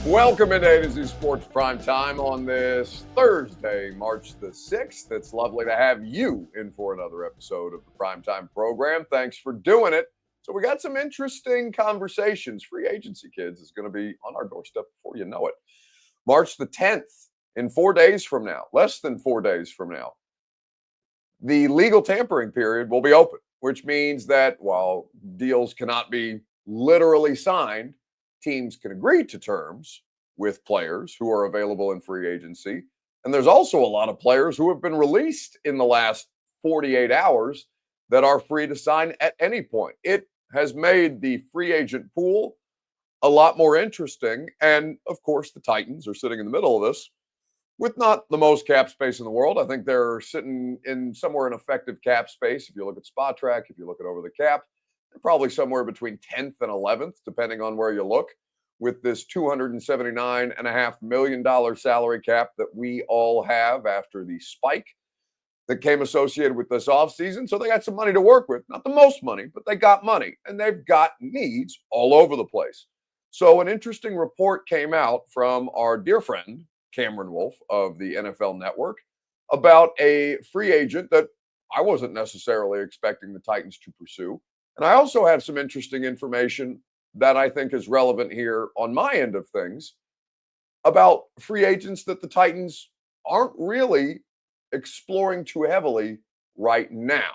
Welcome into A to Z Sports Prime Time on this Thursday, March the 6th. It's lovely to have you in for another episode of the Prime Time program. Thanks for doing it. So we got some interesting conversations. Free agency, kids, is going to be on our doorstep before you know it. March the 10th, in 4 days from now, less than 4 days from now, the legal tampering period will be open, which means that while deals cannot be literally signed, teams can agree to terms with players who are available in free agency. And there's also a lot of players who have been released in the last 48 hours that are free to sign at any point. It has made the free agent pool a lot more interesting. And of course, the Titans are sitting in the middle of this with not the most cap space in the world. I think they're sitting in somewhere in effective cap space. If you look at Spot Track, if you look at over the cap, probably somewhere between 10th and 11th, depending on where you look, with this $279.5 million salary cap that we all have after the spike that came associated with this offseason. So they got some money to work with. Not the most money, but they got money. And they've got needs all over the place. So an interesting report came out from our dear friend, Cameron Wolf of the NFL Network, about a free agent that I wasn't necessarily expecting the Titans to pursue. And I also have some interesting information that I think is relevant here on my end of things about free agents that the Titans aren't really exploring too heavily right now.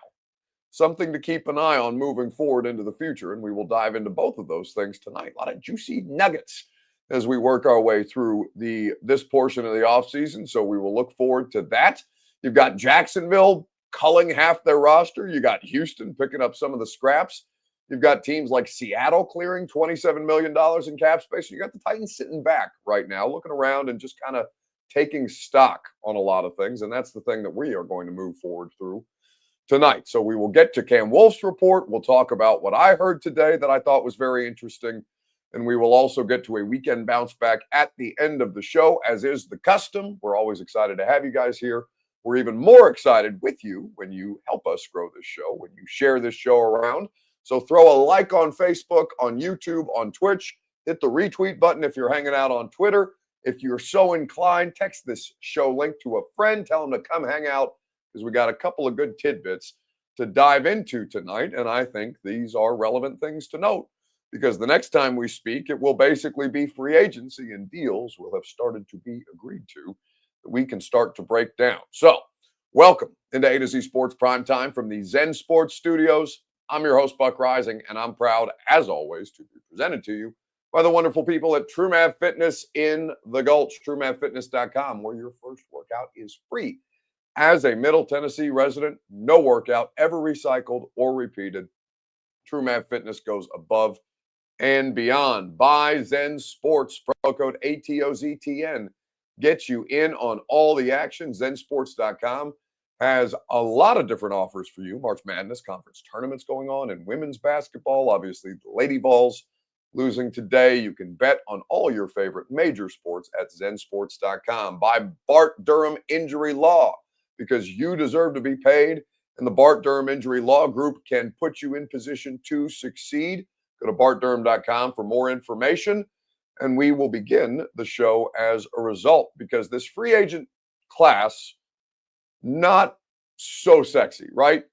Something to keep an eye on moving forward into the future. And we will dive into both of those things tonight. A lot of juicy nuggets as we work our way through this portion of the offseason. So we will look forward to that. You've got Jacksonville culling half their roster. You got Houston picking up some of the scraps. You've got teams like Seattle clearing $27 million in cap space. You got the Titans sitting back right now, looking around and just kind of taking stock on a lot of things. And that's the thing that we are going to move forward through tonight. So we will get to Cam Wolf's report. We'll talk about what I heard today that I thought was very interesting. And we will also get to a weekend bounce back at the end of the show, as is the custom. We're always excited to have you guys here. We're even more excited with you when you help us grow this show, when you share this show around. So throw a like on Facebook, on YouTube, on Twitch. Hit the retweet button if you're hanging out on Twitter. If you're so inclined, text this show link to a friend. Tell them to come hang out because we got a couple of good tidbits to dive into tonight. And I think these are relevant things to note because the next time we speak, it will basically be free agency and deals will have started to be agreed to that we can start to break down. So welcome into A to Z Sports Prime Time from the Zen Sports Studios. I'm your host, Buck Rising, and I'm proud, as always, to be presented to you by the wonderful people at TrueMath Fitness in the Gulch, TrueMathFitness.com, where your first workout is free. As a Middle Tennessee resident, no workout ever recycled or repeated. TrueMath Fitness goes above and beyond. Buy Zen Sports, promo code ATOZTN. Gets you in on all the action. ZenSports.com has a lot of different offers for you. March Madness conference tournaments going on in women's basketball. Obviously, the Lady Vols losing today. You can bet on all your favorite major sports at ZenSports.com. Buy Bart Durham Injury Law because you deserve to be paid. And the Bart Durham Injury Law Group can put you in position to succeed. Go to BartDurham.com for more information. And we will begin the show as a result because this free agent class, not so sexy, right?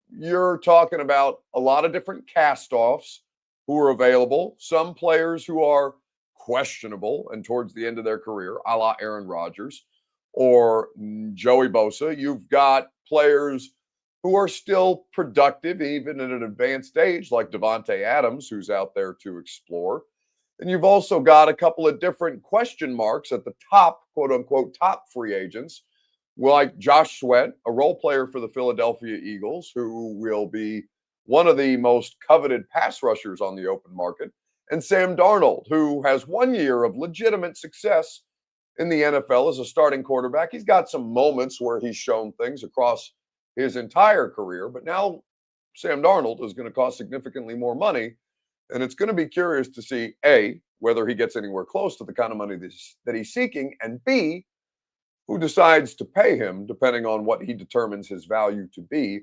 You're talking about a lot of different cast-offs who are available, some players who are questionable and towards the end of their career, a la Aaron Rodgers or Joey Bosa. You've got players who are still productive, even at an advanced age, like Devontae Adams, who's out there to explore. And you've also got a couple of different question marks at the top, quote unquote, top free agents, like Josh Sweat, a role player for the Philadelphia Eagles, who will be one of the most coveted pass rushers on the open market, and Sam Darnold, who has 1 year of legitimate success in the NFL as a starting quarterback. He's got some moments where he's shown things across his entire career, but now Sam Darnold is going to cost significantly more money. And it's going to be curious to see, A, whether he gets anywhere close to the kind of money that he's seeking, and B, who decides to pay him depending on what he determines his value to be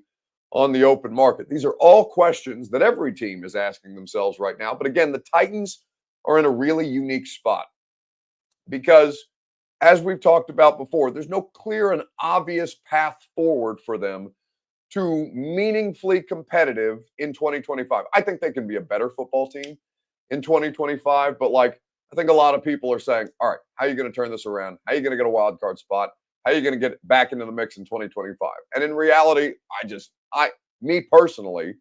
on the open market. These are all questions that every team is asking themselves right now. But again, the Titans are in a really unique spot because, as we've talked about before, there's no clear and obvious path forward for them to meaningfully competitive in 2025. I think they can be a better football team in 2025, but like I think a lot of people are saying, all right, how are you going to turn this around? How are you going to get a wild card spot? How are you going to get back into the mix in 2025? And in reality, me personally,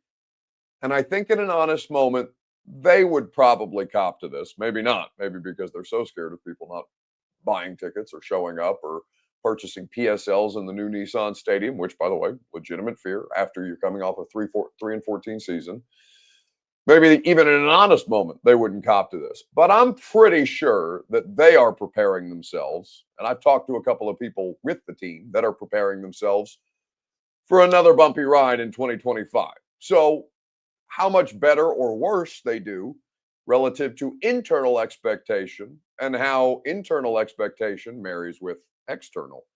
and I think in an honest moment, they would probably cop to this. Maybe not. Maybe because they're so scared of people not buying tickets or showing up or purchasing PSLs in the new Nissan Stadium, which, by the way, legitimate fear after you're coming off a 3-14 season. Maybe even in an honest moment, they wouldn't cop to this. But I'm pretty sure that they are preparing themselves. And I've talked to a couple of people with the team that are preparing themselves for another bumpy ride in 2025. So, how much better or worse they do relative to internal expectation and how internal expectation marries with external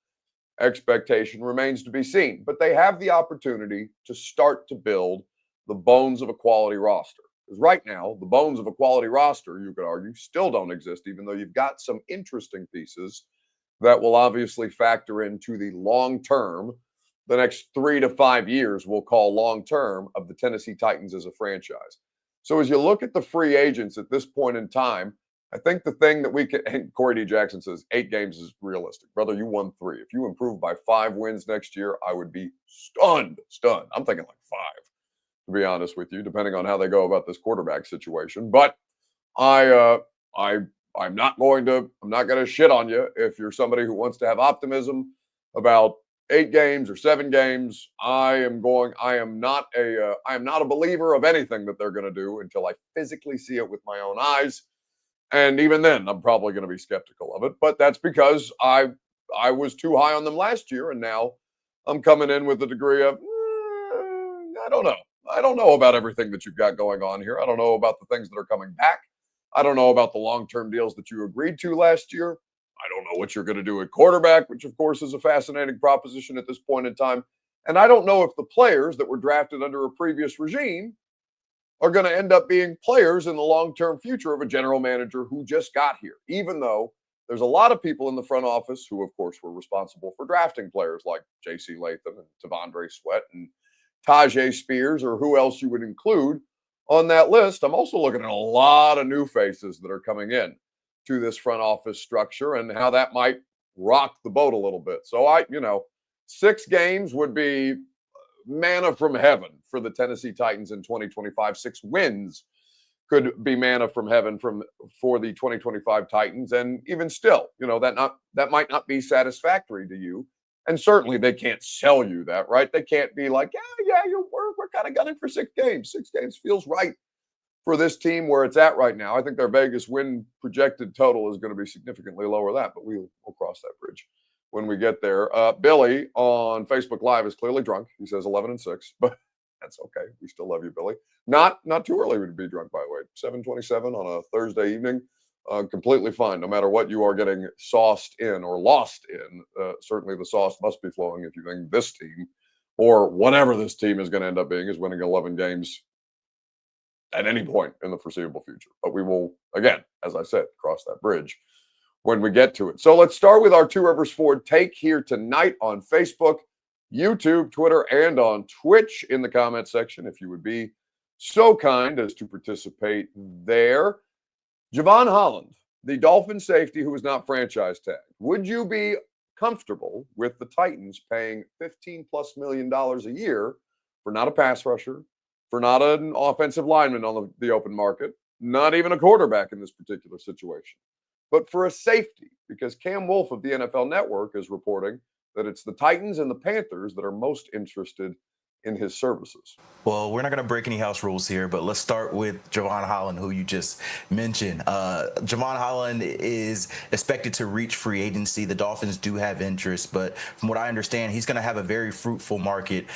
expectation remains to be seen. But they have the opportunity to start to build the bones of a quality roster. Because right now, the bones of a quality roster, you could argue, still don't exist, even though you've got some interesting pieces that will obviously factor into the long term, the next 3 to 5 years, we'll call long term, of the Tennessee Titans as a franchise. So as you look at the free agents at this point in time, I think the thing that we can, and Corey D. Jackson says 8 games is realistic. Brother, you won 3. If you improve by 5 wins next year, I would be stunned. I'm thinking like 5, to be honest with you, depending on how they go about this quarterback situation. But I'm not going to shit on you if you're somebody who wants to have optimism about 8 games or 7 games. I am not a believer of anything that they're going to do until I physically see it with my own eyes. And even then, I'm probably going to be skeptical of it. But that's because I was too high on them last year, and now I'm coming in with a degree of I don't know. I don't know about everything that you've got going on here. I don't know about the things that are coming back. I don't know about the long-term deals that you agreed to last year. I don't know what you're going to do at quarterback, which of course is a fascinating proposition at this point in time. And I don't know if the players that were drafted under a previous regime are going to end up being players in the long-term future of a general manager who just got here, even though there's a lot of people in the front office who, of course, were responsible for drafting players like J.C. Latham and Tavondre Sweat and Tajay Spears, or who else you would include on that list. I'm also looking at a lot of new faces that are coming in to this front office structure and how that might rock the boat a little bit. So 6 games would be manna from heaven for the Tennessee Titans in 2025. 6 wins could be manna from heaven for the 2025 Titans. And even still, that might not be satisfactory to you. And certainly they can't sell you that, right? They can't be like, we're kind of gunning for 6 games. 6 games feels right for this team where it's at right now. I think their Vegas win projected total is going to be significantly lower than that, but we'll cross that bridge when we get there. Billy on Facebook Live is clearly drunk. He says 11-6, but that's okay. We still love you, Billy. Not too early to be drunk, by the way. 7:27 on a Thursday evening. Completely fine, no matter what you are getting sauced in or lost in. Certainly the sauce must be flowing if you think this team, or whatever this team is going to end up being, is winning 11 games at any point in the foreseeable future. But we will, again, as I said, cross that bridge when we get to it. So let's start with our Two Rivers Ford take here tonight on Facebook, YouTube, Twitter, and on Twitch in the comment section, if you would be so kind as to participate there. Javon Holland, the Dolphin safety who was not franchise tagged, would you be comfortable with the Titans paying $15+ million a year for not a pass rusher, for not an offensive lineman on the open market, not even a quarterback in this particular situation, but for a safety? Because Cam Wolfe of the NFL Network is reporting that it's the Titans and the Panthers that are most interested in his services. Well, we're not going to break any house rules here, but let's start with Javon Holland, who you just mentioned. Javon Holland is expected to reach free agency. The Dolphins do have interest, but from what I understand, he's going to have a very fruitful market.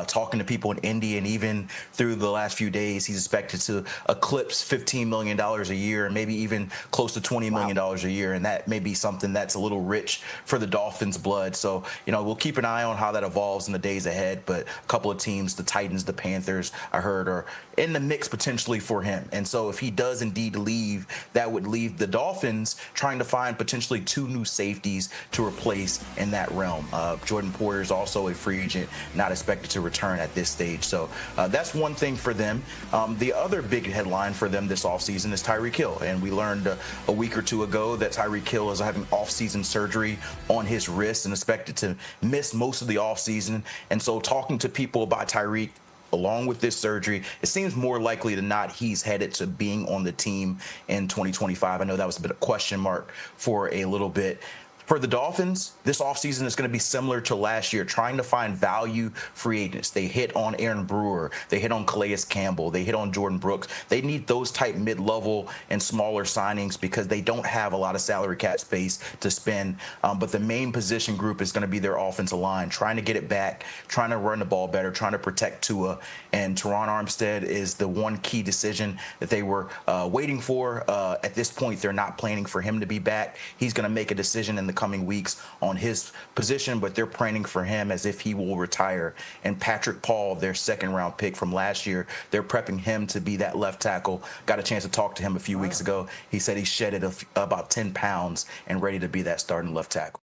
Talking to people in Indy, and even through the last few days, he's expected to eclipse $15 million a year, and maybe even close to $20 million a year. And that may be something that's a little rich for the Dolphins' blood. So, we'll keep an eye on how that evolves in the days ahead. But a couple of teams teams, the Titans, the Panthers, I heard, are in the mix potentially for him. And so if he does indeed leave, that would leave the Dolphins trying to find potentially 2 new safeties to replace in that realm. Jordan Poyer is also a free agent, not expected to return at this stage. So that's one thing for them. The other big headline for them this offseason is Tyreek Hill. And we learned a week or two ago that Tyreek Hill is having offseason surgery on his wrist and expected to miss most of the offseason. And so talking to people about Tyreek, along with this surgery, it seems more likely than not he's headed to being on the team in 2025. I know that was a bit of a question mark for a little bit. For the Dolphins, this offseason is going to be similar to last year, trying to find value free agents. They hit on Aaron Brewer. They hit on Calais Campbell. They hit on Jordan Brooks. They need those type mid-level and smaller signings because they don't have a lot of salary cap space to spend. But the main position group is going to be their offensive line, trying to get it back, trying to run the ball better, trying to protect Tua. And Teron Armstead is the one key decision that they were waiting for. At this point, they're not planning for him to be back. He's going to make a decision in the coming weeks on his position, but they're planning for him as if he will retire. And Patrick Paul, their second round pick from last year, they're prepping him to be that left tackle. Got a chance to talk to him a few weeks ago. He said he shedded about 10 pounds and ready to be that starting left tackle.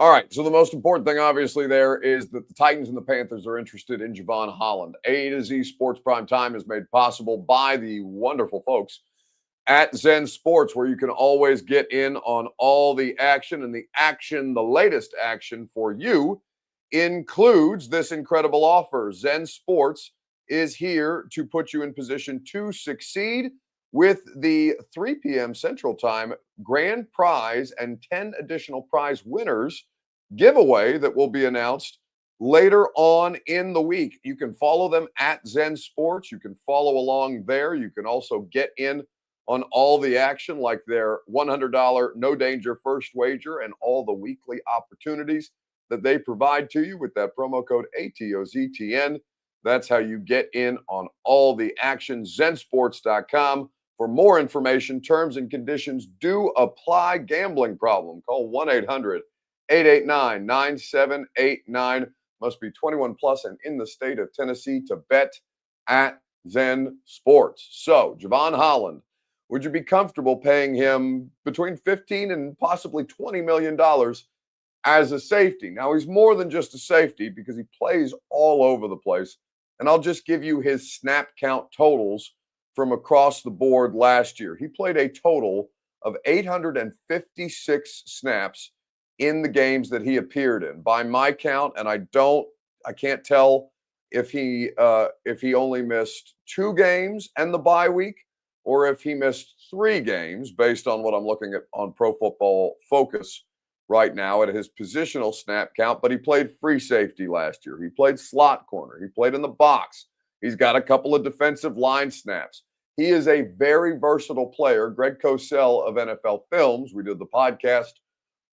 All right. So the most important thing, obviously, there is that the Titans and the Panthers are interested in Javon Holland. A to Z Sports Prime Time is made possible by the wonderful folks at Zen Sports, where you can always get in on all the action. And the latest action for you includes this incredible offer. Zen Sports is here to put you in position to succeed with the 3 p.m. Central Time grand prize and 10 additional prize winners giveaway that will be announced later on in the week. You can follow them at Zen Sports. You can follow along there. You can also get in on all the action, like their $100 no danger first wager and all the weekly opportunities that they provide to you with that promo code ATOZTN. That's how you get in on all the action. Zensports.com. For more information, terms and conditions do apply. Gambling problem, call 1-800-889-9789. Must be 21 plus and in the state of Tennessee to bet at Zen Sports. So, Javon Holland, would you be comfortable paying him between $15 and possibly $20 million as a safety? Now, he's more than just a safety because he plays all over the place. And I'll just give you his snap count totals from across the board last year. He played a total of 856 snaps in the games that he appeared in. By my count, and I can't tell if he only missed 2 games and the bye week, or if he missed 3 games based on what I'm looking at on Pro Football Focus right now at his positional snap count. But he played free safety last year. He played slot corner. He played in the box. He's got a couple of defensive line snaps. He is a very versatile player. Greg Cosell of NFL Films, we did the podcast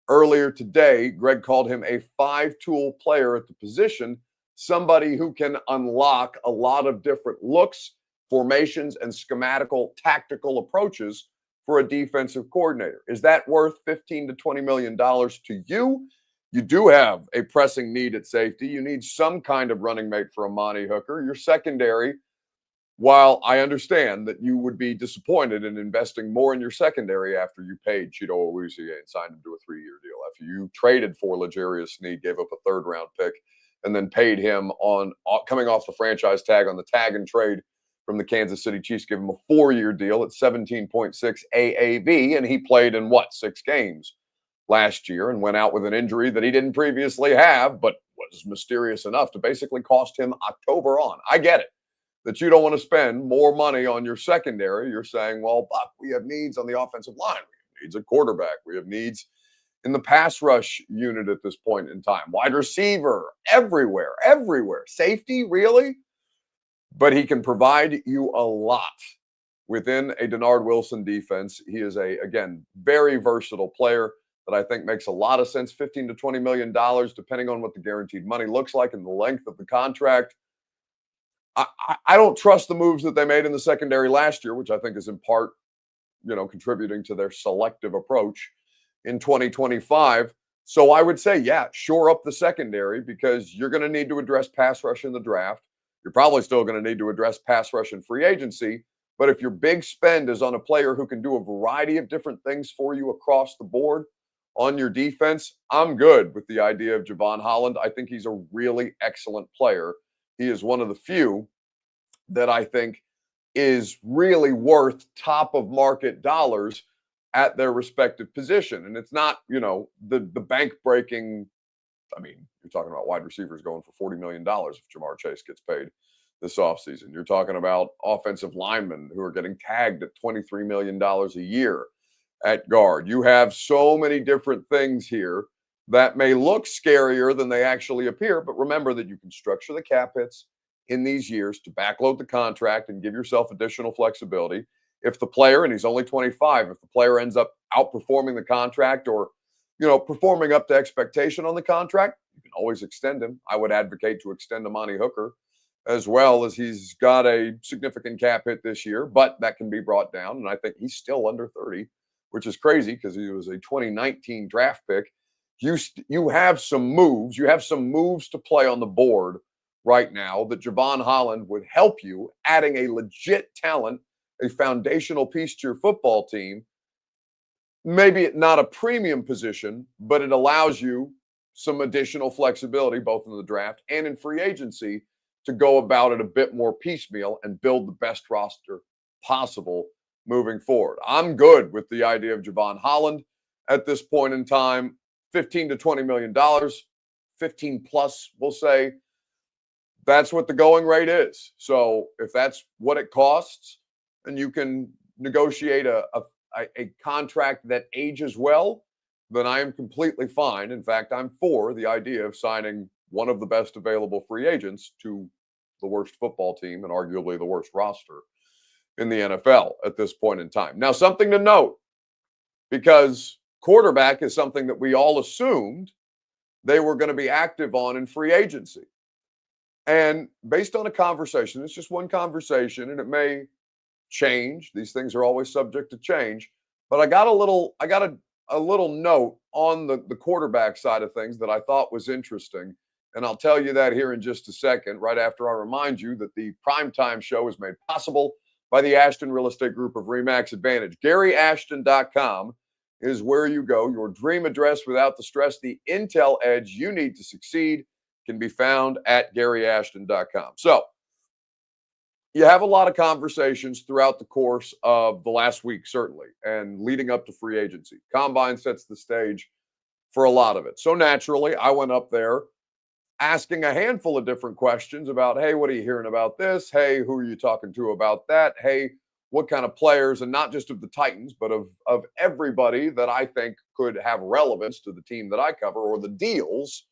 earlier today. Greg called him a 5-tool player at the position, somebody who can unlock a lot of different looks, formations, and schematical tactical approaches for a defensive coordinator. Is that worth $15 to $20 million to you? You do have a pressing need at safety. You need some kind of running mate for Amani Hooker. Your secondary, while I understand that you would be disappointed in investing more in your secondary after you paid Chido Awuzie and signed him to a 3-year deal, after you traded for L'Jarius Sneed, gave up a 3rd-round pick, and then paid him on coming off the franchise tag on the tag and trade from the Kansas City Chiefs, give him a 4-year deal at 17.6 AAV, and he played in 6 games last year and went out with an injury that he didn't previously have, but was mysterious enough to basically cost him October on. I get it that you don't want to spend more money on your secondary. You're saying, well, Buck, we have needs on the offensive line. We have needs at quarterback. We have needs in the pass rush unit at this point in time. Wide receiver, everywhere. Safety, really? But he can provide you a lot within a Denard Wilson defense. He is again, very versatile player that I think makes a lot of sense. $15 to $20 million, depending on what the guaranteed money looks like and the length of the contract. I don't trust the moves that they made in the secondary last year, which I think is in part, contributing to their selective approach in 2025. So I would say, yeah, shore up the secondary because you're going to need to address pass rush in the draft. You're probably still going to need to address pass rush in free agency. But if your big spend is on a player who can do a variety of different things for you across the board on your defense, I'm good with the idea of Javon Holland. I think he's a really excellent player. He is one of the few that I think is really worth top of market dollars at their respective position. And it's not, the bank breaking. I mean, you're talking about wide receivers going for $40 million if Jamar Chase gets paid this offseason. You're talking about offensive linemen who are getting tagged at $23 million a year at guard. You have so many different things here that may look scarier than they actually appear. But remember that you can structure the cap hits in these years to backload the contract and give yourself additional flexibility. If the player, and he's only 25, if the player ends up outperforming the contract or performing up to expectation on the contract, you can always extend him. I would advocate to extend Amani Hooker as well, as he's got a significant cap hit this year, but that can be brought down. And I think he's still under 30, which is crazy because he was a 2019 draft pick. You have some moves. You have some moves to play on the board right now that Javon Holland would help you, adding a legit talent, a foundational piece to your football team. Maybe not a premium position, but it allows you some additional flexibility, both in the draft and in free agency, to go about it a bit more piecemeal and build the best roster possible moving forward. I'm good with the idea of Javon Holland at this point in time. $15 to $20 million, 15 plus, we'll say. That's what the going rate is. So if that's what it costs, and you can negotiate a contract that ages well, then I am completely fine. In fact, I'm for the idea of signing one of the best available free agents to the worst football team and arguably the worst roster in the NFL at this point in time. Now, something to note, because quarterback is something that we all assumed they were going to be active on in free agency. And based on a conversation, it's just one conversation, and it may change. These things are always subject to change. But I got a little note on the quarterback side of things that I thought was interesting. And I'll tell you that here in just a second, right after I remind you that the Primetime Show is made possible by the Ashton Real Estate Group of RE/MAX Advantage. GaryAshton.com is where you go. Your dream address without the stress. The intel edge you need to succeed can be found at GaryAshton.com. So you have a lot of conversations throughout the course of the last week, certainly, and leading up to free agency. Combine sets the stage for a lot of it. So naturally, I went up there asking a handful of different questions about, hey, what are you hearing about this? Hey, who are you talking to about that? Hey, what kind of players, and not just of the Titans, but of everybody that I think could have relevance to the team that I cover, or the deals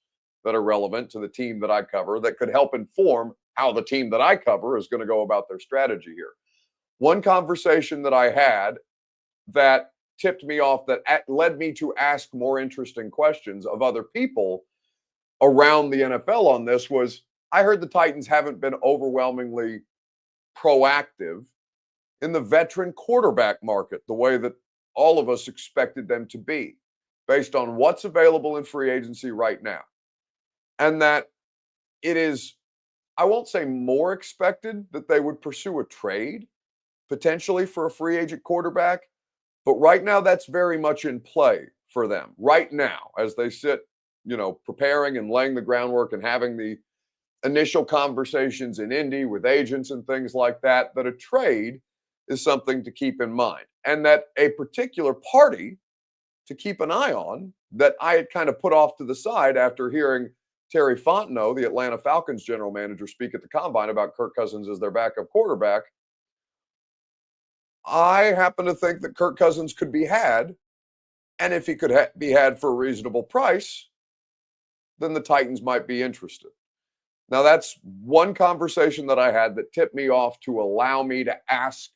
that are relevant to the team that I cover that could help inform how the team that I cover is going to go about their strategy here. One conversation that I had that tipped me off, that led me to ask more interesting questions of other people around the NFL on this, was I heard the Titans haven't been overwhelmingly proactive in the veteran quarterback market the way that all of us expected them to be, based on what's available in free agency right now. And that it is, I won't say more expected that they would pursue a trade potentially for a free agent quarterback, but right now that's very much in play for them right now as they sit, preparing and laying the groundwork and having the initial conversations in Indy with agents and things like that, that a trade is something to keep in mind. And that a particular party to keep an eye on that I had kind of put off to the side after hearing Terry Fontenot, the Atlanta Falcons general manager, speak at the Combine about Kirk Cousins as their backup quarterback. I happen to think that Kirk Cousins could be had, and if he could be had for a reasonable price, then the Titans might be interested. Now, that's one conversation that I had that tipped me off to allow me to ask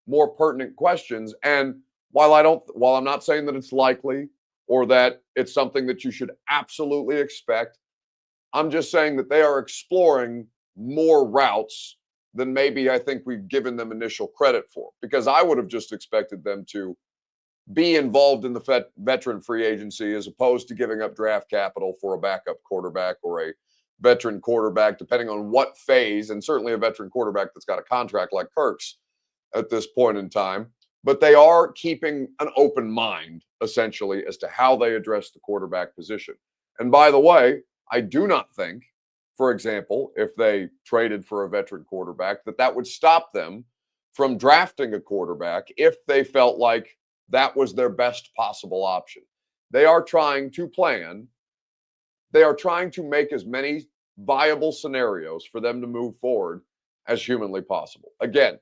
more pertinent questions. And while I'm not saying that it's likely or that it's something that you should absolutely expect, I'm just saying that they are exploring more routes than maybe I think we've given them initial credit for, because I would have just expected them to be involved in the veteran free agency as opposed to giving up draft capital for a backup quarterback or a veteran quarterback, depending on what phase, and certainly a veteran quarterback that's got a contract like Kirk's at this point in time. But they are keeping an open mind, essentially, as to how they address the quarterback position. And by the way, I do not think, for example, if they traded for a veteran quarterback, that would stop them from drafting a quarterback if they felt like that was their best possible option. They are trying to plan. They are trying to make as many viable scenarios for them to move forward as humanly possible. Again,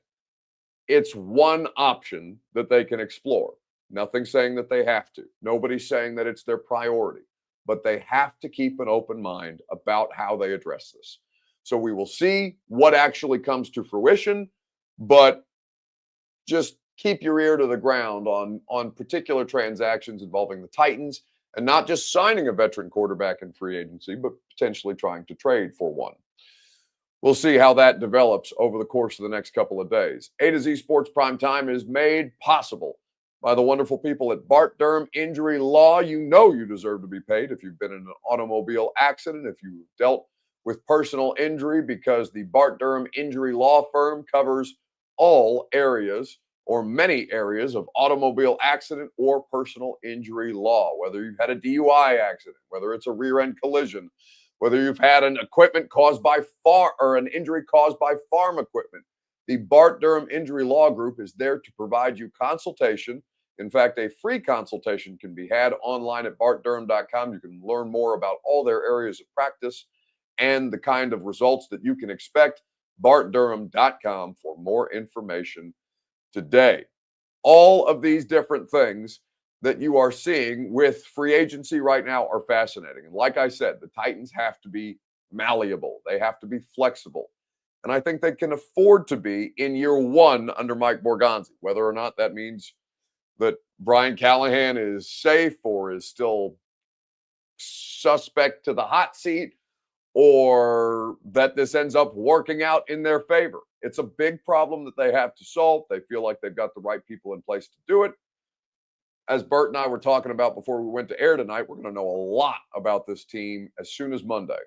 it's one option that they can explore. Nothing saying that they have to. Nobody's saying that it's their priority, but they have to keep an open mind about how they address this. So we will see what actually comes to fruition, but just keep your ear to the ground on particular transactions involving the Titans, and not just signing a veteran quarterback in free agency, but potentially trying to trade for one. We'll see how that develops over the course of the next couple of days. A to Z Sports Prime Time is made possible by the wonderful people at Bart Durham Injury Law. You know you deserve to be paid if you've been in an automobile accident, if you've dealt with personal injury, because the Bart Durham Injury Law firm covers all areas or many areas of automobile accident or personal injury law. Whether you've had a DUI accident, whether it's a rear end collision, whether you've had an equipment caused by an injury caused by farm equipment, the Bart Durham Injury Law Group is there to provide you consultation. In fact, a free consultation can be had online at bartdurham.com. You can learn more about all their areas of practice and the kind of results that you can expect. bartdurham.com for more information today. All of these different things that you are seeing with free agency right now are fascinating. And like I said, the Titans have to be malleable. They have to be flexible. And I think they can afford to be in year one under Mike Borgonzi. Whether or not that means that Brian Callahan is safe or is still suspect to the hot seat, or that this ends up working out in their favor. It's a big problem that they have to solve. They feel like they've got the right people in place to do it. As Bert and I were talking about before we went to air tonight, we're going to know a lot about this team as soon as Monday.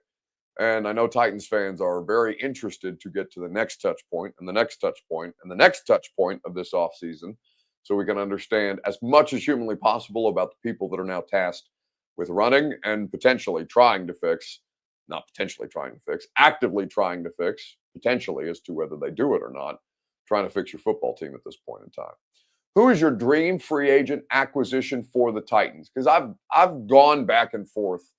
And I know Titans fans are very interested to get to the next touch point and the next touch point and the next touch point of this offseason, so we can understand as much as humanly possible about the people that are now tasked with running and potentially trying to fix, not potentially trying to fix, actively trying to fix, potentially as to whether they do it or not, trying to fix your football team at this point in time. Who is your dream free agent acquisition for the Titans? Because I've gone back and forth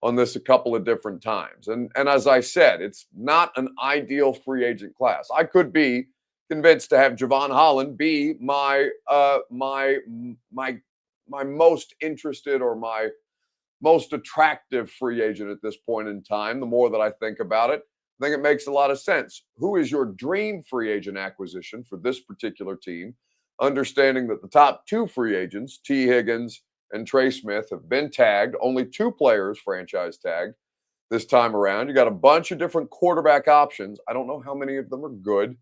on this a couple of different times. And as I said, it's not an ideal free agent class. I could be convinced to have Javon Holland be my most interested or my most attractive free agent at this point in time. The more that I think about it, I think it makes a lot of sense. Who is your dream free agent acquisition for this particular team? Understanding that the top two free agents, T. Higgins and Trey Smith, have been tagged. Only two players franchise tagged this time around. You got a bunch of different quarterback options. I don't know how many of them are good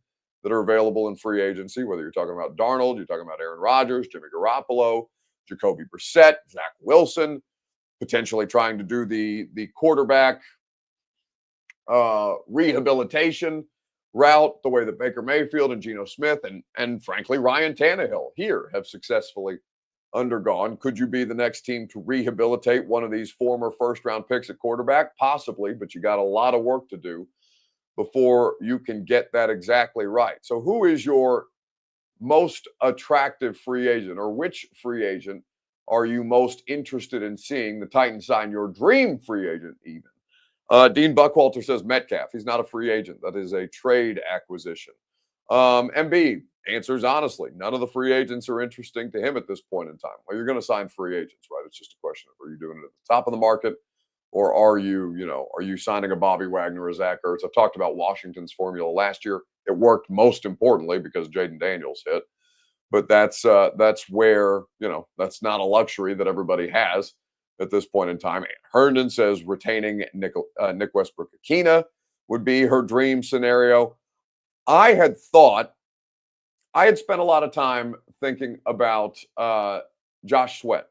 that are available in free agency, whether you're talking about Darnold, you're talking about Aaron Rodgers, Jimmy Garoppolo, Jacoby Brissett, Zach Wilson, potentially trying to do the quarterback rehabilitation route, the way that Baker Mayfield and Geno Smith and frankly Ryan Tannehill here have successfully undergone. Could you be the next team to rehabilitate one of these former first-round picks at quarterback? Possibly, but you got a lot of work to do before you can get that exactly right. So who is your most attractive free agent, or which free agent are you most interested in seeing the Titans sign? Your dream free agent even. Dean Buckwalter says Metcalf. He's not a free agent. That is a trade acquisition. MB answers honestly. None of the free agents are interesting to him at this point in time. Well, you're going to sign free agents, right? It's just a question of, are you doing it at the top of the market, or are you signing a Bobby Wagner or Zach Ertz? I've talked about Washington's formula last year. It worked most importantly because Jaden Daniels hit. But that's where, that's not a luxury that everybody has at this point in time. Herndon says retaining Nick Westbrook-Akina would be her dream scenario. I had spent a lot of time thinking about Josh Sweat,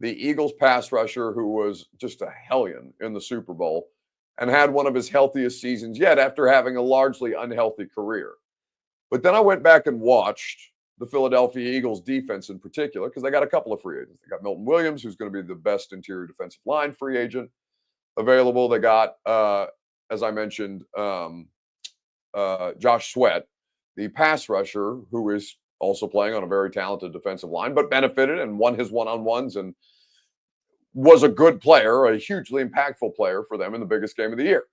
the Eagles pass rusher who was just a hellion in the Super Bowl and had one of his healthiest seasons yet after having a largely unhealthy career. But then I went back and watched the Philadelphia Eagles defense in particular, because they got a couple of free agents. They got Milton Williams, who's going to be the best interior defensive line free agent available. They got, as I mentioned, Josh Sweat, the pass rusher, who is also playing on a very talented defensive line, but benefited and won his one-on-ones and was a good player, a hugely impactful player for them in the biggest game of the year.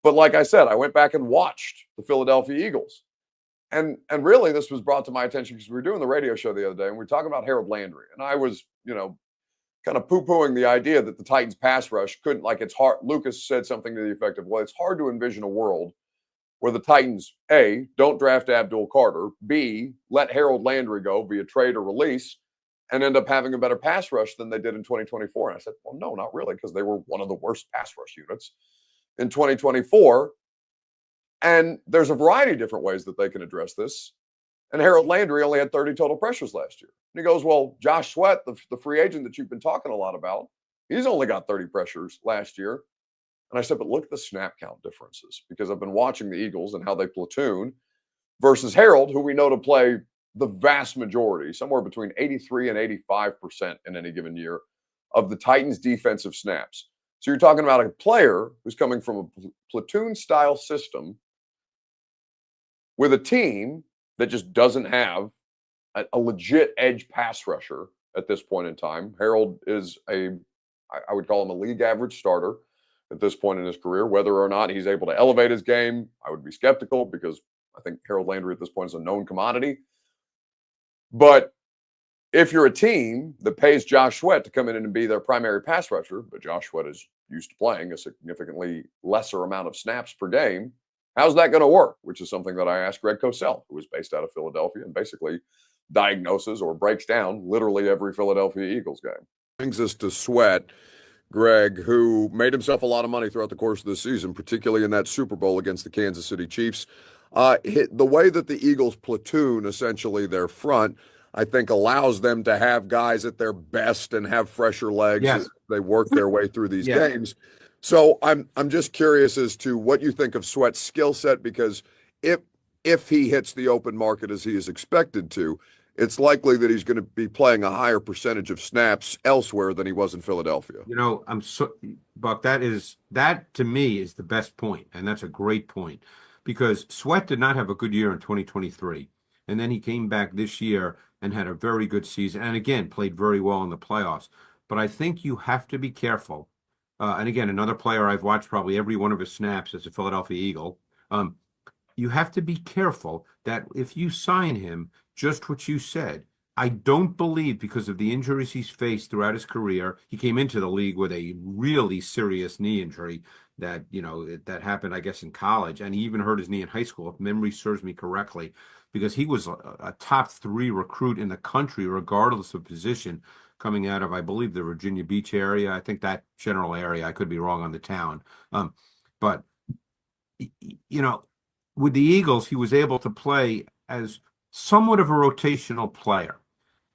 But like I said, I went back and watched the Philadelphia Eagles. And really, this was brought to my attention because we were doing the radio show the other day and we were talking about Harold Landry. And I was, kind of poo-pooing the idea that the Titans pass rush couldn't, like, it's hard. Lucas said something to the effect of, well, it's hard to envision a world where the Titans, A, don't draft Abdul Carter, B, let Harold Landry go via trade or release, and end up having a better pass rush than they did in 2024. And I said, well, no, not really, because they were one of the worst pass rush units in 2024. And there's a variety of different ways that they can address this. And Harold Landry only had 30 total pressures last year. And he goes, well, Josh Sweat, the free agent that you've been talking a lot about, he's only got 30 pressures last year. And I said, but look at the snap count differences, because I've been watching the Eagles and how they platoon versus Harold, who we know to play the vast majority, somewhere between 83 and 85% in any given year of the Titans' defensive snaps. So you're talking about a player who's coming from a platoon-style system with a team that just doesn't have a legit edge pass rusher at this point in time. Harold is I would call him a league average starter at this point in his career. Whether or not he's able to elevate his game, I would be skeptical, because I think Harold Landry at this point is a known commodity. But if you're a team that pays Josh Sweat to come in and be their primary pass rusher, but Josh Sweat is used to playing a significantly lesser amount of snaps per game, how's that going to work? Which is something that I asked Greg Cosell, who is based out of Philadelphia and basically diagnoses or breaks down literally every Philadelphia Eagles game. Brings us to Sweat, Greg, who made himself a lot of money throughout the course of the season, particularly in that Super Bowl against the Kansas City Chiefs. The way that the Eagles platoon essentially their front, I think, allows them to have guys at their best and have fresher legs as they work their way through these games. So I'm just curious as to what you think of Sweat's skill set, because if he hits the open market as he is expected to, it's likely that he's going to be playing a higher percentage of snaps elsewhere than he was in Philadelphia. Buck, that to me is the best point, and that's a great point, because Sweat did not have a good year in 2023, and then he came back this year and had a very good season, and again played very well in the playoffs. But I think you have to be careful. And again, another player I've watched probably every one of his snaps as a Philadelphia Eagle. You have to be careful that if you sign him, just what you said, I don't believe, because of the injuries he's faced throughout his career, he came into the league with a really serious knee injury that, that happened, I guess, in college. And he even hurt his knee in high school, if memory serves me correctly, because he was a top 3 recruit in the country, regardless of position, coming out of, I believe, the Virginia Beach area. I think that general area. I could be wrong on the town. But, with the Eagles, he was able to play as somewhat of a rotational player.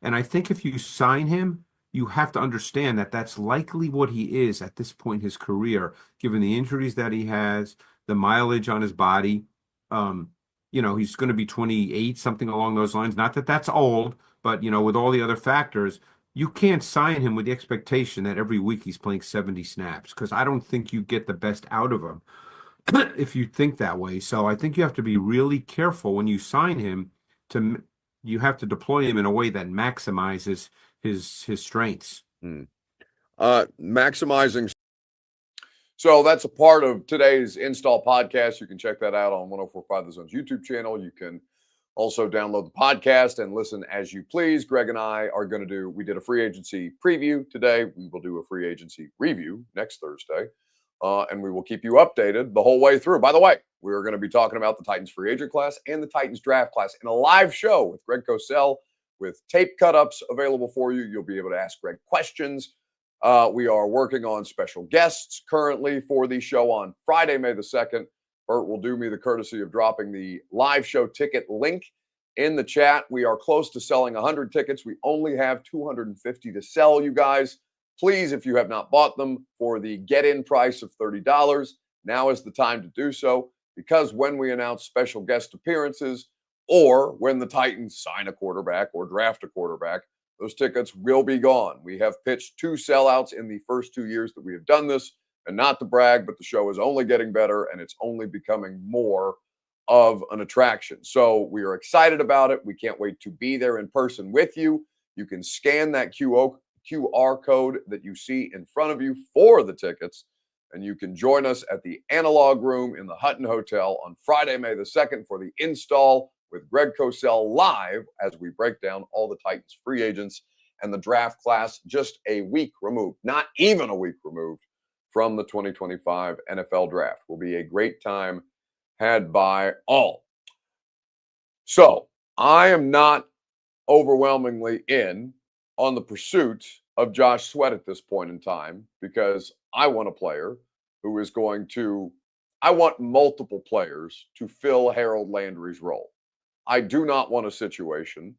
And I think if you sign him, you have to understand that that's likely what he is at this point in his career, given the injuries that he has, the mileage on his body. He's going to be 28, something along those lines. Not that that's old, but, with all the other factors, you can't sign him with the expectation that every week he's playing 70 snaps, because I don't think you get the best out of him if you think that way. So I think you have to be really careful when you sign him. You have to deploy him in a way that maximizes his strengths. Maximizing. So that's a part of today's Install podcast. You can check that out on 104.5 The Zone's YouTube channel. You can also download the podcast and listen as you please. Greg and I are going to we did a free agency preview today. We will do a free agency review next Thursday. And we will keep you updated the whole way through. By the way, we're going to be talking about the Titans free agent class and the Titans draft class in a live show with Greg Cosell, with tape cut-ups available for you. You'll be able to ask Greg questions. We are working on special guests currently for the show on Friday, May the 2nd. Bert will do me the courtesy of dropping the live show ticket link in the chat. We are close to selling 100 tickets. We only have 250 to sell, you guys. Please, if you have not bought them for the get-in price of $30, now is the time to do so, because when we announce special guest appearances or when the Titans sign a quarterback or draft a quarterback, those tickets will be gone. We have pitched 2 sellouts in the first 2 years that we have done this, and not to brag, but the show is only getting better and it's only becoming more of an attraction. So we are excited about it. We can't wait to be there in person with you. You can scan that QR code that you see in front of you for the tickets, and you can join us at the Analog Room in the Hutton Hotel on Friday, May the 2nd for the install with Greg Cosell live as we break down all the Titans free agents and the draft class just a week removed, not even a week removed from the 2025 NFL draft. Will be a great time had by all. So I am not overwhelmingly in on the pursuit of Josh Sweat at this point in time, because I want a player who is I want multiple players to fill Harold Landry's role. I do not want a situation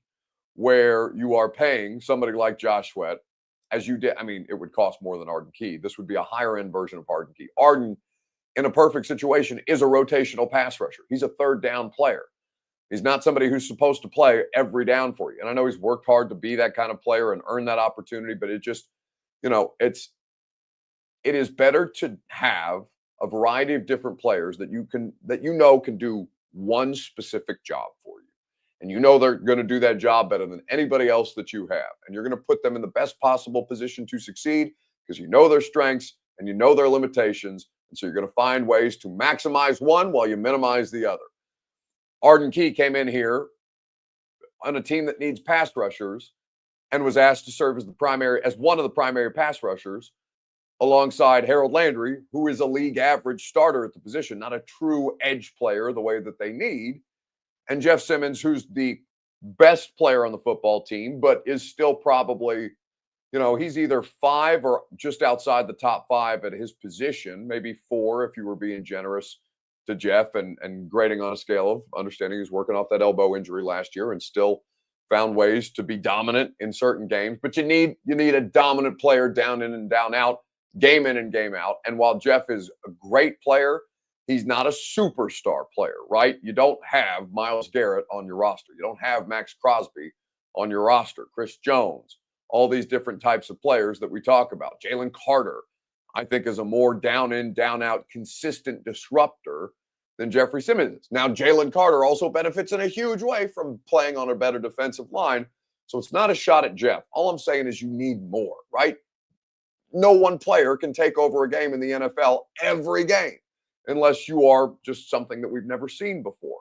where you are paying somebody like Josh Sweat, as you did. I mean, it would cost more than Arden Key. This would be a higher end version of Arden Key. Arden, in a perfect situation, is a rotational pass rusher. He's a third down player. He's not somebody who's supposed to play every down for you. And I know he's worked hard to be that kind of player and earn that opportunity, but it just, it is better to have a variety of different players that can do one specific job for you. And they're going to do that job better than anybody else that you have. And you're going to put them in the best possible position to succeed because you know their strengths and you know their limitations. And so you're going to find ways to maximize one while you minimize the other. Arden Key came in here on a team that needs pass rushers and was asked to serve as one of the primary pass rushers alongside Harold Landry, who is a league average starter at the position, not a true edge player the way that they need. And Jeff Simmons, who's the best player on the football team, but is still probably, he's either 5 or just outside the top 5 at his position, maybe 4 if you were being generous to Jeff and grading on a scale of understanding he's working off that elbow injury last year and still found ways to be dominant in certain games. But you need a dominant player down in and down out, game in and game out. And while Jeff is a great player, he's not a superstar player, right? You don't have Myles Garrett on your roster. You don't have Max Crosby on your roster, Chris Jones, all these different types of players that we talk about. Jalen Carter, I think, is a more down in, down out, consistent disruptor than Jeffrey Simmons is. Now, Jalen Carter also benefits in a huge way from playing on a better defensive line. So it's not a shot at Jeff. All I'm saying is you need more, right? No one player can take over a game in the NFL every game unless you are just something that we've never seen before.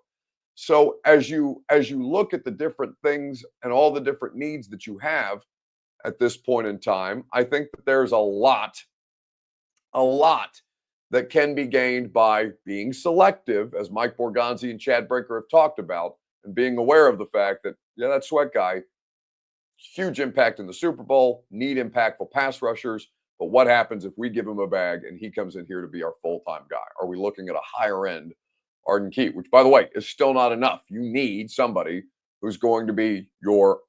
So as you look at the different things and all the different needs that you have at this point in time, I think that there's a lot that can be gained by being selective, as Mike Borgonzi and Chad Brinker have talked about, and being aware of the fact that, that Sweat guy, huge impact in the Super Bowl, need impactful pass rushers. But what happens if we give him a bag and he comes in here to be our full-time guy? Are we looking at a higher end Arden Key, which, by the way, is still not enough? You need somebody who's going to be your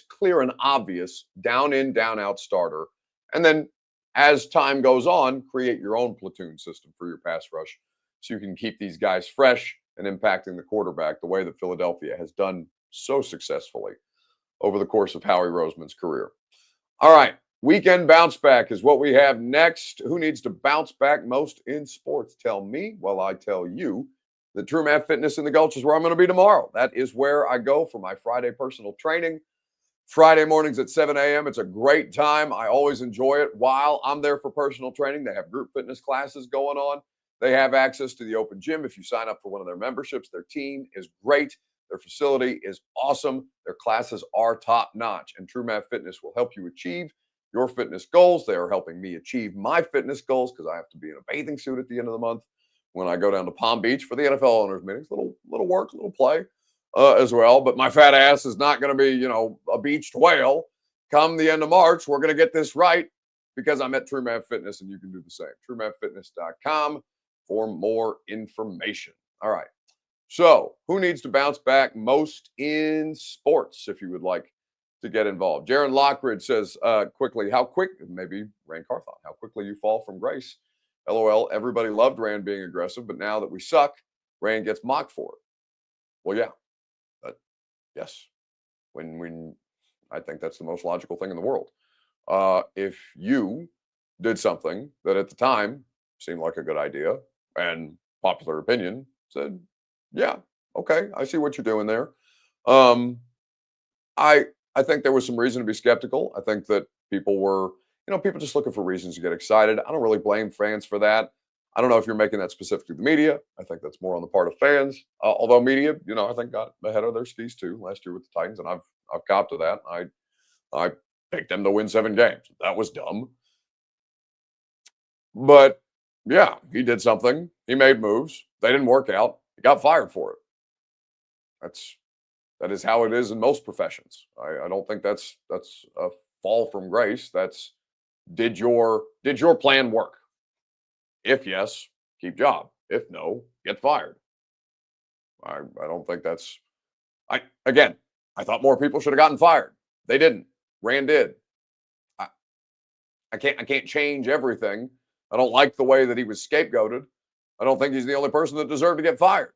clear and obvious down in, down out starter. And then as time goes on, create your own platoon system for your pass rush so you can keep these guys fresh and impacting the quarterback the way that Philadelphia has done so successfully over the course of Howie Roseman's career. All right. Weekend bounce back is what we have next. Who needs to bounce back most in sports? Tell me while I tell you that True Man Fitness in the Gulch is where I'm going to be tomorrow. That is where I go for my Friday personal training. Friday mornings at 7 a.m. It's a great time. I always enjoy it. While I'm there for personal training, they have group fitness classes going on. They have access to the open gym if you sign up for one of their memberships. Their team is great. Their facility is awesome. Their classes are top notch. And True Man Fitness will help you achieve your fitness goals. They are helping me achieve my fitness goals because I have to be in a bathing suit at the end of the month when I go down to Palm Beach for the NFL owners meetings. Little work, little play as well. But my fat ass is not going to be, a beached whale. Come the end of March, we're going to get this right because I'm at True Man Fitness and you can do the same. TrueManFitness.com for more information. All right. So, who needs to bounce back most in sports if you would like to get involved? Jaron Lockridge says quickly, maybe Rand Carthon, how quickly you fall from grace. LOL, everybody loved Rand being aggressive, but now that we suck, Rand gets mocked for it. Well, yeah, but yes, when I think that's the most logical thing in the world. If you did something that at the time seemed like a good idea and popular opinion said, yeah, okay, I see what you're doing there. I think there was some reason to be skeptical. I think that people were, people just looking for reasons to get excited. I don't really blame fans for that. I don't know if you're making that specific to the media. I think that's more on the part of fans. Although media, I think got ahead of their skis too last year with the Titans, and I've copped to that. I picked them to win 7 games. That was dumb. But yeah, he did something. He made moves. They didn't work out. He got fired for it. That is how it is in most professions. I don't think that's a fall from grace. That's did your plan work? If yes, keep job. If no, get fired. I don't think that's I thought more people should have gotten fired. They didn't. Rand did. I can't change everything. I don't like the way that he was scapegoated. I don't think he's the only person that deserved to get fired.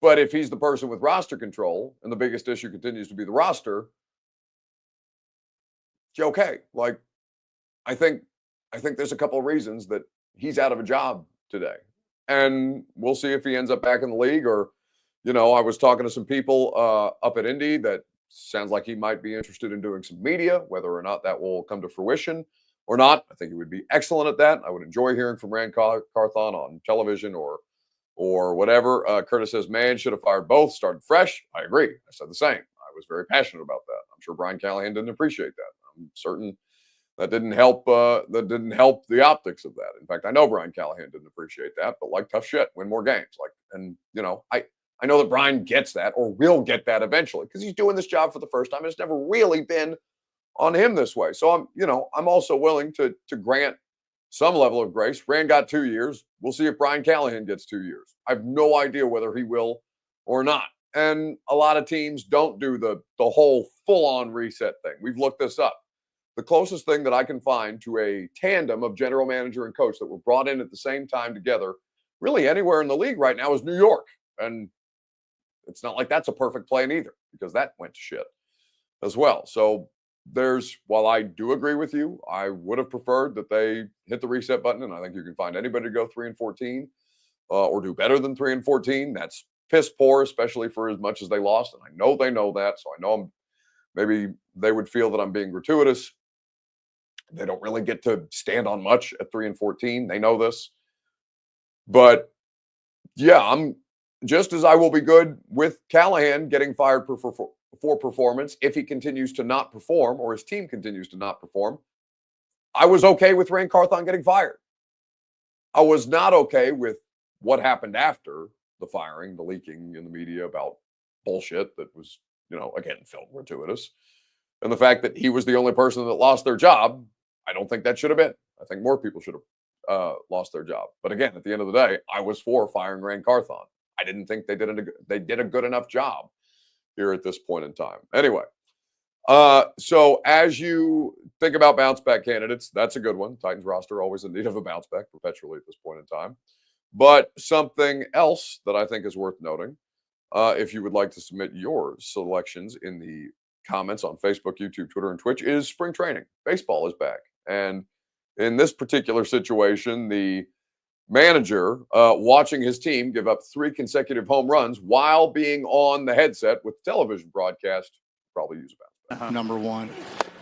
But if he's the person with roster control and the biggest issue continues to be the roster, it's okay. Like, I think there's a couple of reasons that he's out of a job today. And we'll see if he ends up back in the league or, I was talking to some people up at Indy that sounds like he might be interested in doing some media, whether or not that will come to fruition or not. I think he would be excellent at that. I would enjoy hearing from Rand Carthon on television or whatever. Curtis says, man, should have fired both, started fresh. I agree. I said the same. I was very passionate about that. I'm sure Brian Callahan didn't appreciate that. I'm certain that didn't help the optics of that. In fact, I know Brian Callahan didn't appreciate that, but like tough shit, win more games. I know that Brian gets that or will get that eventually because he's doing this job for the first time. It's never really been on him this way. So I'm also willing to grant some level of grace. Rand got 2 years. We'll see if Brian Callahan gets 2 years. I have no idea whether he will or not. And a lot of teams don't do the whole full-on reset thing. We've looked this up. The closest thing that I can find to a tandem of general manager and coach that were brought in at the same time together, really anywhere in the league right now, is New York. And it's not like that's a perfect plan either because that went to shit as well. So while I do agree with you, I would have preferred that they hit the reset button, and I think you can find anybody to go 3-14 or do better than 3-14. That's piss poor, especially for as much as they lost, and I know they know that. So I know maybe they would feel that I'm being gratuitous. They don't really get to stand on much at 3-14. They know this, but yeah, I'm just as I will be good with Callahan getting fired for performance if he continues to not perform or his team continues to not perform. I was okay with Rand Carthon getting fired. I was not okay with what happened after the firing, the leaking in the media about bullshit that was, again, felt gratuitous. And the fact that he was the only person that lost their job, I don't think that should have been. I think more people should have lost their job. But again, at the end of the day, I was for firing Rand Carthon. I didn't think they did a good enough job here at this point in time. Anyway, so as you think about bounce back candidates, that's a good one. Titans roster always in need of a bounce back perpetually at this point in time. But something else that I think is worth noting, if you would like to submit your selections in the comments on Facebook, YouTube, Twitter, and Twitch, is spring training. Baseball is back. And in this particular situation, the manager watching his team give up 3 consecutive home runs while being on the headset with the television broadcast, probably use a bounce back. Number one,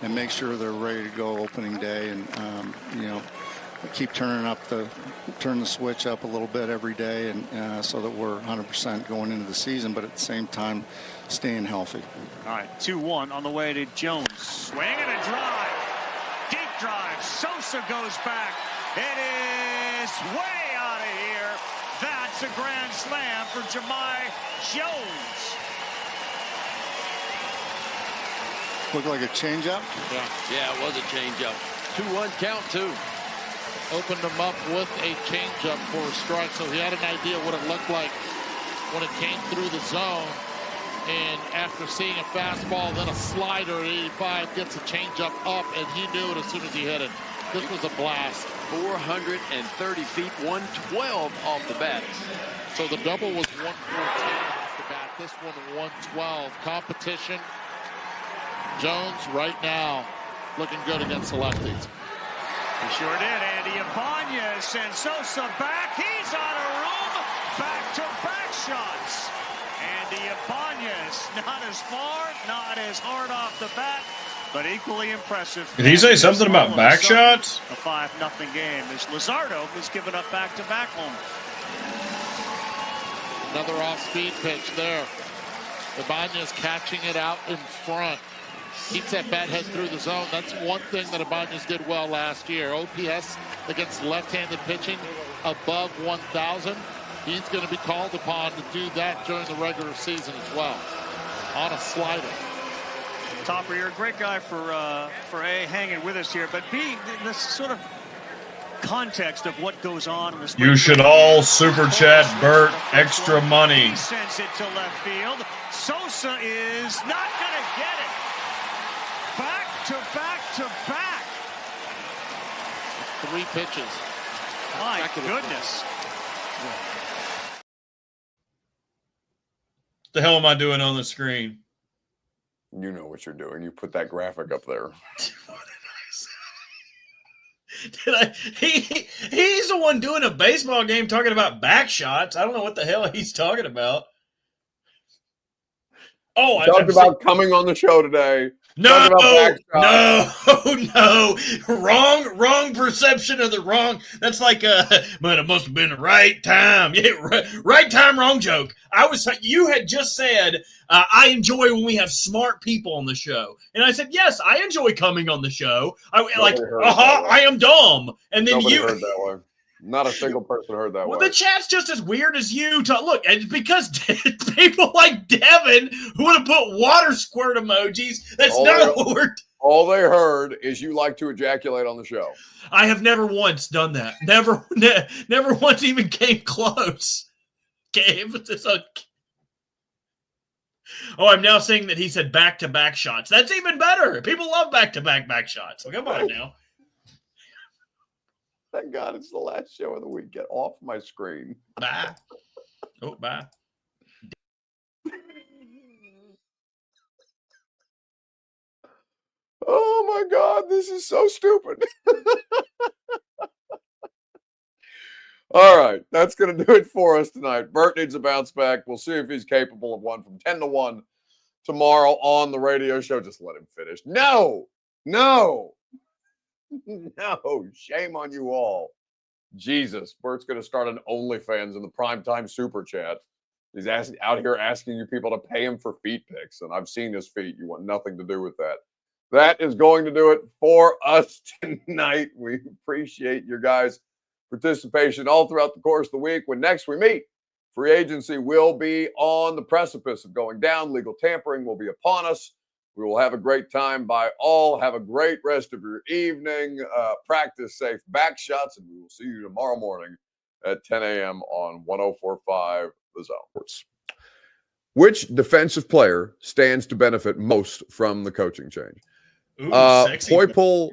and make sure they're ready to go opening day, and keep turning the switch up a little bit every day, and so that we're 100% going into the season, but at the same time staying healthy. All right, 2-1 on the way to Jones. Swing and a drive. Deep drive. Sosa goes back. It is way out of here. That's a grand slam for Jahmai Jones. Looked like a changeup? Yeah, it was a changeup. 2-1 count, too. Opened him up with a changeup for a strike, so he had an idea what it looked like when it came through the zone. And after seeing a fastball, then a slider at 85, gets a changeup up, and he knew it as soon as he hit it. This was a blast. 430 feet, 112 off the bat. So the double was 114 off the bat. This one 112. Competition. Jones right now looking good against the lefties. He sure did. Andy Ibanez sends Sosa back. He's out of room. Back-to-back shots. Andy Ibanez, not as far, not as hard off the bat, but equally impressive. Did he say something about back shots? A 5-0 game as Luzardo has given up back-to-back homers. Another off-speed pitch there. Ibanez catching it out in front. Keeps that bat head through the zone. That's one thing that Ibanez did well last year. OPS against left-handed pitching above 1,000. He's going to be called upon to do that during the regular season as well. On a slider. Topper, you're a great guy for A, hanging with us here, but B, this sort of context of what goes on in this. You should all super chat Bert extra money. He sends it to left field. Sosa is not going to get it. Back to back to back. 3 pitches. My goodness. What the hell am I doing on the screen? You know what you're doing. You put that graphic up there. He's the one doing a baseball game talking about back shots. I don't know what the hell he's talking about. Oh, I talked about coming on the show today. No, wrong perception of the wrong. That's like, but it must have been the right time. Yeah, right time, wrong joke. You had just said, I enjoy when we have smart people on the show. And I said, yes, I enjoy coming on the show. I am dumb. And then Nobody heard that way. Not a single person heard that way. The chat's just as weird as you. Look, and because people like Devin who want to put water squirt emojis, that's not what we're... All they heard is you like to ejaculate on the show. I have never once done that. Never once even came close. Oh, I'm now saying that he said back-to-back shots. That's even better. People love back-to-back shots. So come on now. Thank God it's the last show of the week. Get off my screen. Bye. Oh, bye. Oh, my God. This is so stupid. All right. That's going to do it for us tonight. Bert needs a bounce back. We'll see if he's capable of one from 10 to 1 tomorrow on the radio show. Just let him finish. No. No, shame on you all. Jesus, Bert's going to start an OnlyFans in the primetime super chat. He's out here asking you people to pay him for feet pics, and I've seen his feet. You want nothing to do with that. That is going to do it for us tonight. We appreciate your guys' participation all throughout the course of the week. When next we meet, free agency will be on the precipice of going down. Legal tampering will be upon us. We will have a great time by all. Have a great rest of your evening. Practice safe back shots, and we will see you tomorrow morning at 10 a.m. on 104.5 The Zone. Which defensive player stands to benefit most from the coaching change? Ooh, sexy. Neupold